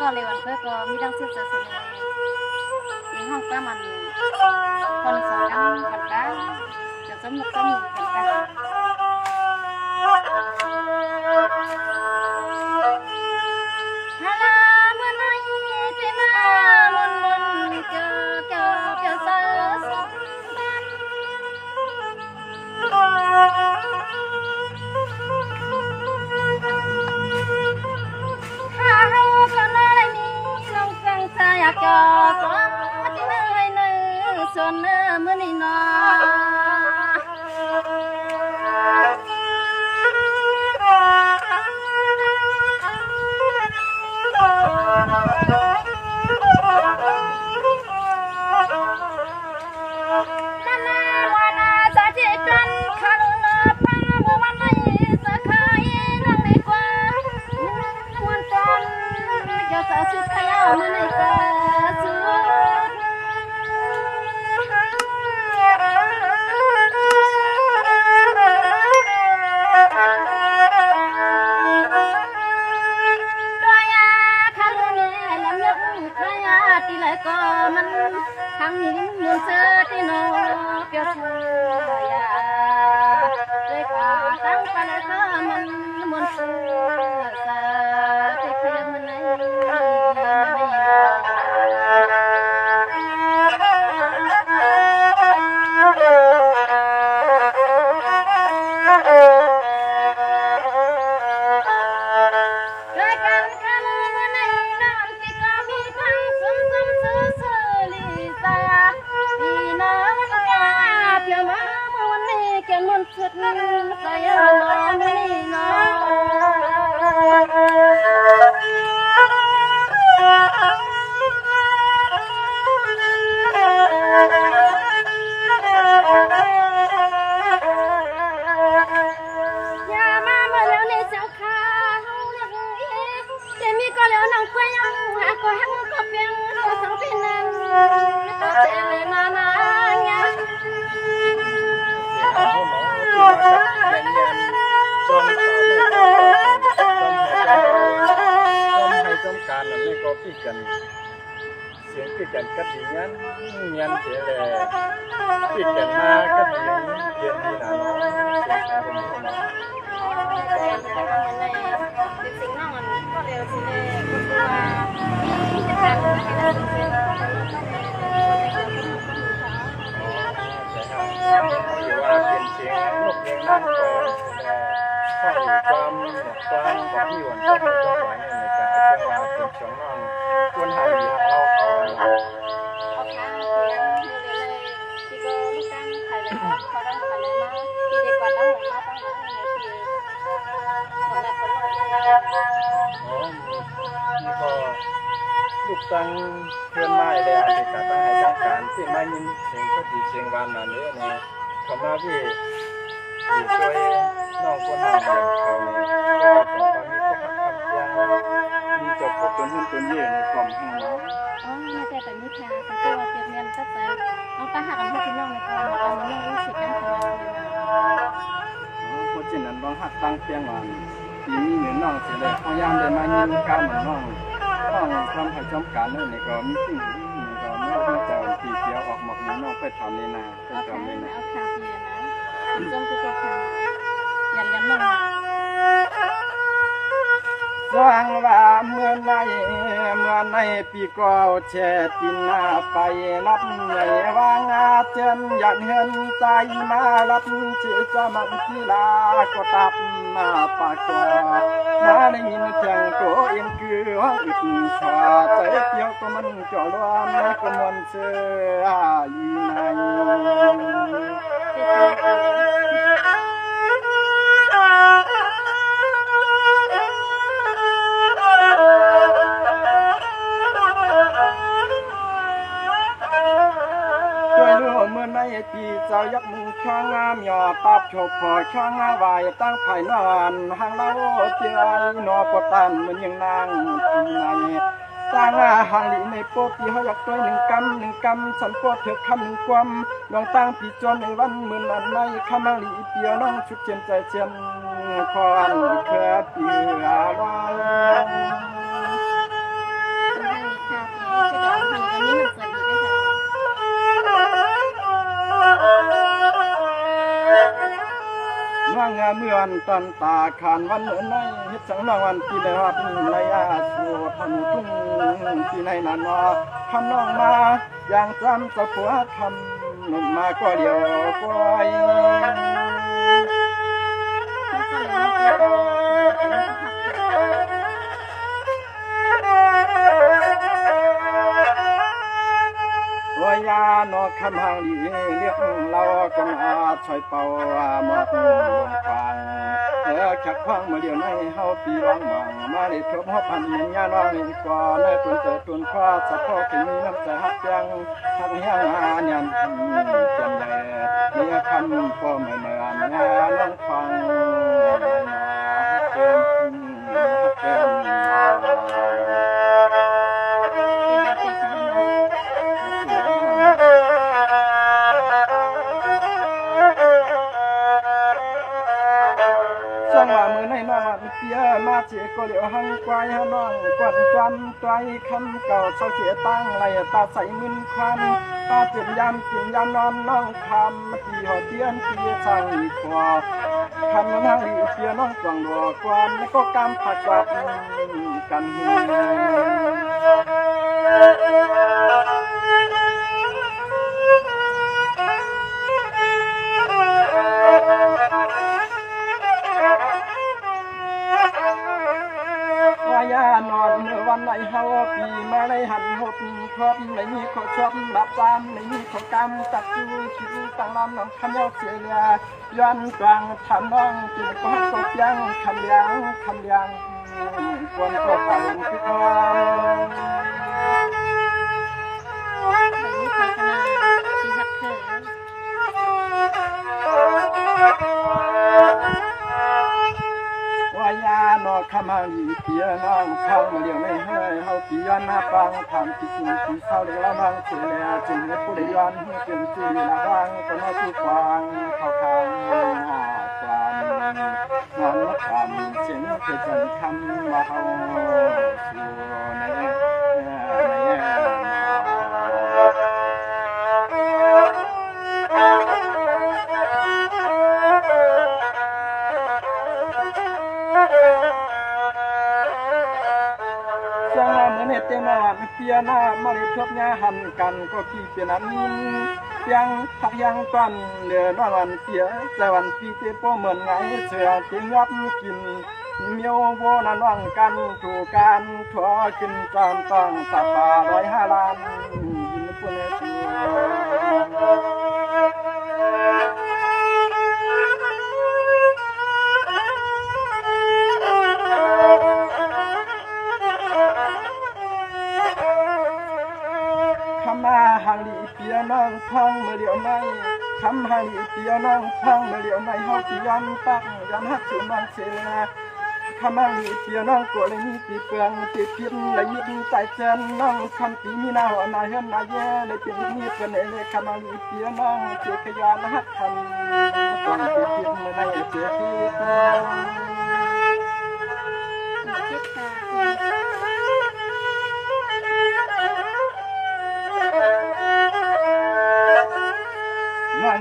ก็เลยวันเพื่อก็มีดังสืบสารในห้องก็มันคนสอนดังกันกันจะสมุกก็มีกันกันฮาลาเมื่อไหร่ที่มามนเจอเซอร์สอยากจะสอนที่ไหนนึส่วนมื้อนี้เนาก็มันทางนี้มูลเสือที่โนเปียเสือยาด้วยกาตั้งไปแล้วก็มันมูลเสือสาที่เพื่อมันไม่ก็พี่กันเสียงพี่กันกัดดีงั้นเงียนเสียแลพี่กันมากัดดีเย็นดีหนาน้องเสียงคนนี้เนาะเป็นสิ่งน้องก็เร็วสิเลยคนตัวที่จะทำให้ได้เสียงอยู่ว่าเป็นเสียงนกเองนั่งก่อนข้าวความฟังของพี่วันก็ไม่ต้องไหวในการให้เจ้าว่าเป็นช่องน้องควรหาดีทางเราเอาค้างเสียงเลยที่ก็ลูกตั้งไข่เลยเขาตั้งไข่เลยมาที่ดีกว่าตั้งหลังมาตั้งหลังในที่สำหรับคนนี่ก็ลูกตั้งเพื่อนไม้เลยอาจจะตั้งให้ตั้งการที่ไม่ยินเสียงก็ดีเสียงวานนั่นเลยนะเขามาพี่ช่วยน้องคนหาเลี้ยงเขาเนี่ยก็ต้องฟังมีพวกคำเสียงมีจบกับต้นหุ่นต้นเย่ในกล่อมห้องน้องไม่แต่แต่นี่ค่ะแต่ตัวเก็บเงินก็ไปน้องตาหักกับพี่น้องในกล่อมเอาเงินรู้สึกกันขนาดนี้เพราะฉะนั้นต้องหักตั้งเพียงวันปีนี้เหนือน้องเสียเลยพยายามเดินมายืนการเหมือนน้องต้องทำให้จำการนั่นนี่ก็มีสิ่งนี้ก็ไม่ต้องจะตีเกียวออกหมอกน้องไปทำในนาไปทำในนาเอาขาเพียนะจงจะทำอย่าลืมน้องสว่างว่าเมื่อในปีก่อแช่ตินหน้าไปรับใหญ่วางอาเจนอยากเห็นใจมารับเชื่อสมันที่ลาก็ตับมาปากกว่ามาได้ยินเสียงโกเอ็นคือว่าอึดชาใจเกี่ยวก็มันจ่อล้อมก็มวนเชื่ออีในเมื่อในปีเจ้ายักษ์มึงช่างงามหยอก ปาบโฉบพอช่างวายตั้งไผ่นอนหางเล่าเจียนอปตันมันยังนางปีไหนตั้งหางหลีในโปปีเขาอยากตัว1 กำสันโปเถือคำ1 ความลองตั้งปีจนในวันเหมือนอันในคำหลีเปียน้องชุดเจียนใจเจียนคอนเครือเปียลอยน้องเมื่อนตันตาขานวันเหมือนในเฮ็ดสังนองวันปีในวัดในอาสูทำทุ่งปีในนานอคำน้องมาอย่างจำสะผัวคำหนุ่มมาก็เดียวก้อยวายานอคำหางดีเรียกเรากันอาช่วยเป่าหมอกฟังขักฟังมาเดียวในเฮาปีร้องมังมาได้ทบหัวพันเหมือนยาน้องอีกก่อนในตุนใจตุนคว้าสะพอถึงมีน้ำใจฮักยังฮักยังยันเจียมใหญ่เมียคำก็ไม่เหมือนงานน้องฟังจังว่ามือในน้องเปียมาเจียก็เหลียวหังควายหน้องกวนจำใจคำเก่าเศร้าเสียตั้งไหลตาใสมึนควันตาเจ็บยำกินยำนอนน้องคำตีหัวเตียนตีสั่งขวาคำน้องหลีเปียน้องกวางดัวกวนแล้วก็กำผักกวัดกันยานอนเมื่อวันไหนเฮาปีมาได้หันหดครบในนี้ขอชอบรับตามในนี้ขอกำจัดจูคิดต่างลำน้องคำยอกเสียเรือย้อนกลางทำน้องจึงก็ตกยังคำเลี้ยงควรก็ไปคิดว่าานอคำหลีเปียน้องเข้ามาเลี้ยงในเฮ้ยเฮาปีย้อนหน้าปังทำที่จริงที่เศร้าเลี้ยงละมังเสียจึงให้ผู้ใดย้อนให้เปลี่ยนชื่อละวังก็น่าที่ฟังเข้าข้างความนอนละคำเสียงเคยจันคำมาเฮาสู่เตียงนอนเปียหน้ามาเลยทบยาหันกันก็ขี้เปียนั้นเตียงทักยังตันเหลือนอนเปียแต่วันปีเตโปเหมือนไงเสือเตียงยับกินเมียวโวนันวังกันถูกการถั่วขึ้นจอมต้องสับป่า105 ล้านยินดีปุ่นเลยมาหางหลีเปียน้องพังเมื่อเดียวในคำหางหลีเปียน้องพังเมื่อเดียวในเฮาปีย้อนตั้งย้อนฮักสู่น้องเสียคำหางหลีเปียน้องกลัวเลยมีปีเปลืองปีพิษเลยยิ้มใจเจนน้องคำปีมีหน้าหัวนายเฮือนนายแย่เลยเป็นมีเปนเลยคำหางหลีเปียน้องเจียขยานฮักคำต้องปีพิษเมื่อในเจียพิษ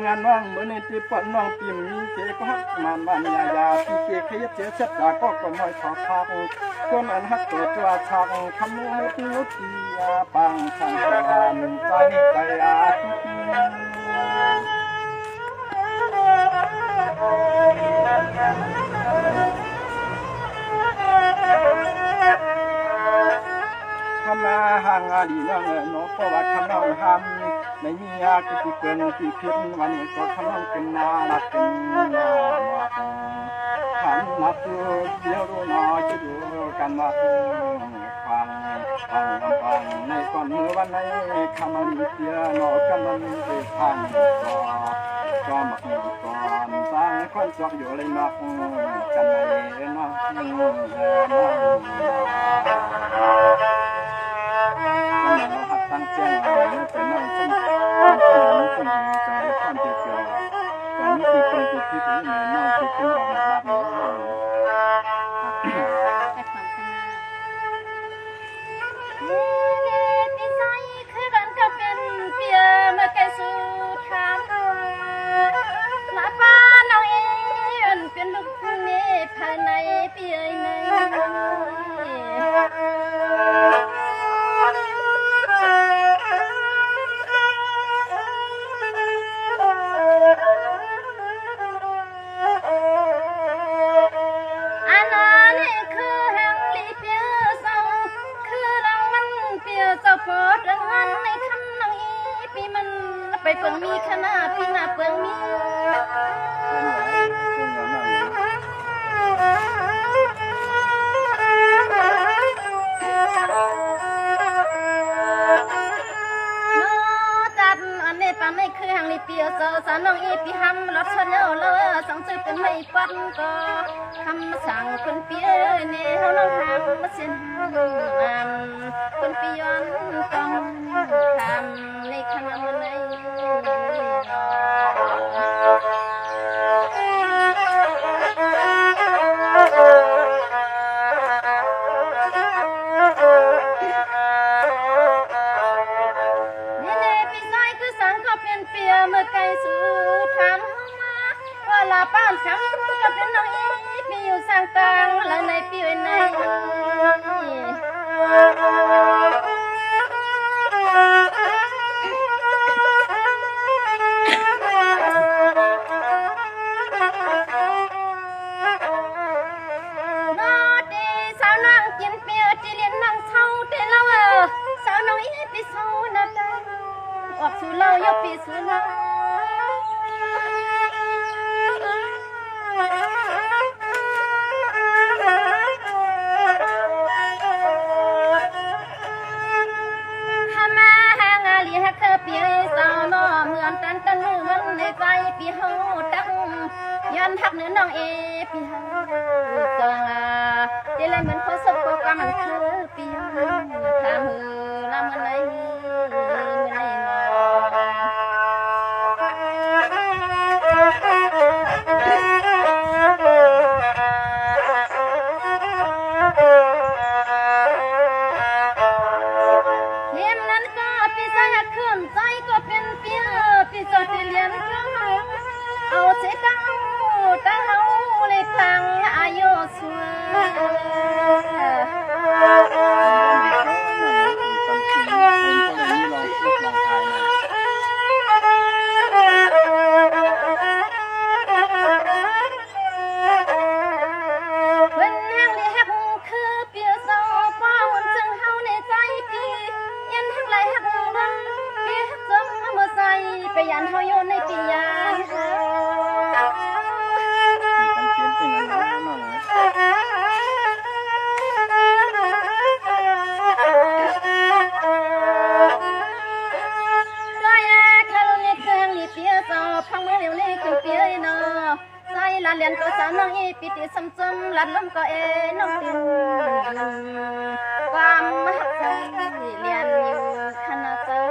งานน้องเมื่อในที่ปนน้องปิ่มมีเจก็ฮักมันยาพี่เจขยับเจเช็ดจากก็น้อยขอพักคนอันฮักตัวตัวชักคำนู้นนู้ตีปังสังหารใจใจอาทิตขมาห่างอาดีน้องน้องเพราะว่าคำน้องทำในมียาที่เกินที่พิษวันนี้ก็คำน้องเป็นนาลักเป็นนาขันนับเดียวรู้น้อยจะดูกันว่าฟังในก่อนเมื่อวันไหนคำมันเสียน้องกำลังจะพังก็มักก่อน ำสร้างคนจอกอยู่เลยนอกกันในนอกนอกหัดตั้งเจียงเป็นน้องชมคนใจความเจียวการมีคนจุดที่ถึงในน้องที่ขึ้นออกมาแบบไปเปิงมีขนาดพี่นาเปิงมีปันในคือหางลิเปียวเจอสาวน้องอีปีหำรถชนเลอสังสืบเป็นไม่ปันก็คำสั่งคนเปียเน่เฮาน้องหำมาเสียนคนปีย้อนต้องทำในขณะมันในเมื่อไกลสู่ทางมาว่าลาป้านช้ำก็เป็นน้องอีปีอยู่สร้างตังและในปีใน สุเล่ายกปีสุเล่าข้ามาหางาลีฮักเธอปีสาวน้อเหมือนตันมือมันในใจปีเฮาตั้งยันทักเนื้อน้องเอปีเฮาจังเดี๋ยวเลยเหมือนเขาสบกว่ามันคือปีเฮาทำมือลำมันไหนเอาเสียตั้งเอาเลยตั้งอายุสไปยันเขาโยนในปียาพังมือเร็วนี่คือเปียเนาะใส่ลาเลียนตัวสาวน้องอีปีติซ้ำลัดล้มก็น้องตินความมหัศจรรย์เรียนอยู่คณะเจ้า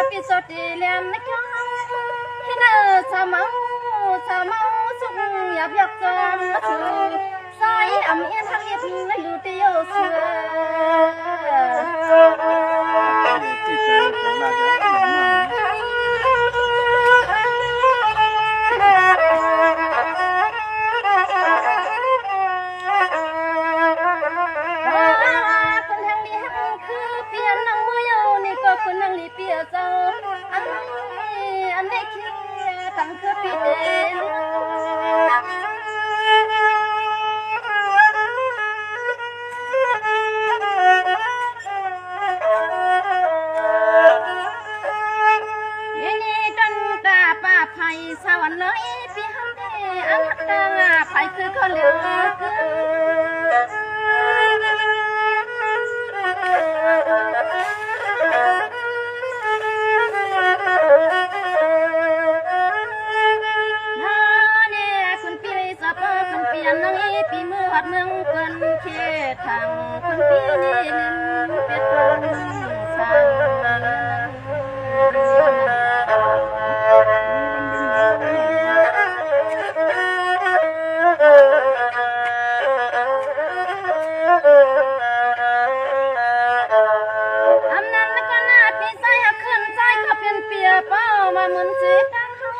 ปีสดดีเลียนนะคะที่น่าสาวเมาสุกหยับจอมมาสู่สายอ่ำเอียนทางเรียบ ปียนน้องอีปีมือฮอดเมืองเปิ้นเขตทางเพิ่นปีนี้ลินเป็ดต้นสางอำนั้นก็นาดปีใส่หักขึ้นใจก็เป็นเปียเป้ามาเหมือนสิทางเฮา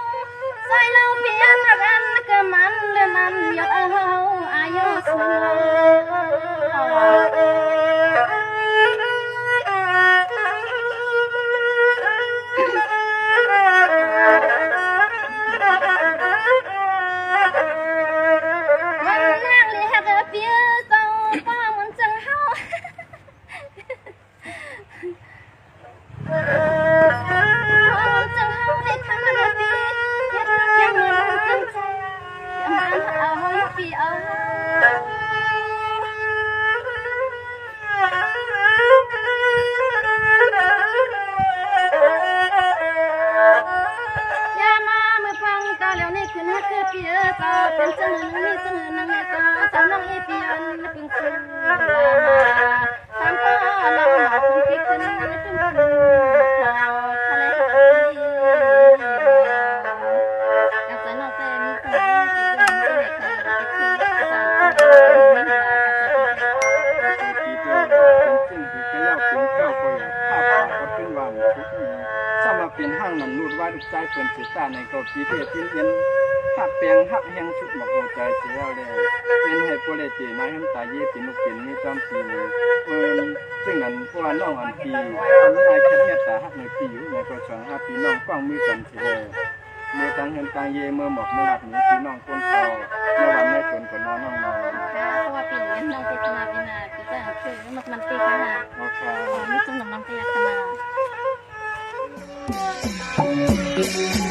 ใส่เราเปียทักอันก็มันเลยมันอยากเอาอายุสูเป็นจังนึงนี่จังนึงนี่ก็สาวน้องอีเปียนเป็นคนตามป้าลำหมาคุณพี่ขึ้นเป็นคนข่าวทะเลอยากจะนอกแต่มีคนที่จะไม่ได้เคยไปขึ้นสาวไม่ได้ที่เดียวเป็นสิ่งที่เขย่าเป็นเก้าก็อยากภาพปากก็เป็นวันทุกนี้สำหรับเป็นห้างนั้นนูดว่าลูกใจเปิ่นสิตาในเกาปีเทศที่เรียนหักเปียงหักแห่งชุดหมอกใจเสียแล้วเป็นให้โปรเลตินายหันตาเย่เป็นลูกเป็นมีจำปีนี้ซึ่งนั้นพวกน้องอันปีทำนายแค่ตาหักในปีอยู่ในกระชอง5ปีน้องฟังมือกันสิเลยเมื่อตั้งเห็นตาเย่เมื่อหมอกเมื่อหลับนี้พี่น้องคนโตเมื่อวันแม่ชนกับน้องน้องเพราะว่าปีนี้น้องเตนาปีนาปีจะคือมันตีขนาดโอเคมีจุ่มน้ำเตียขนาด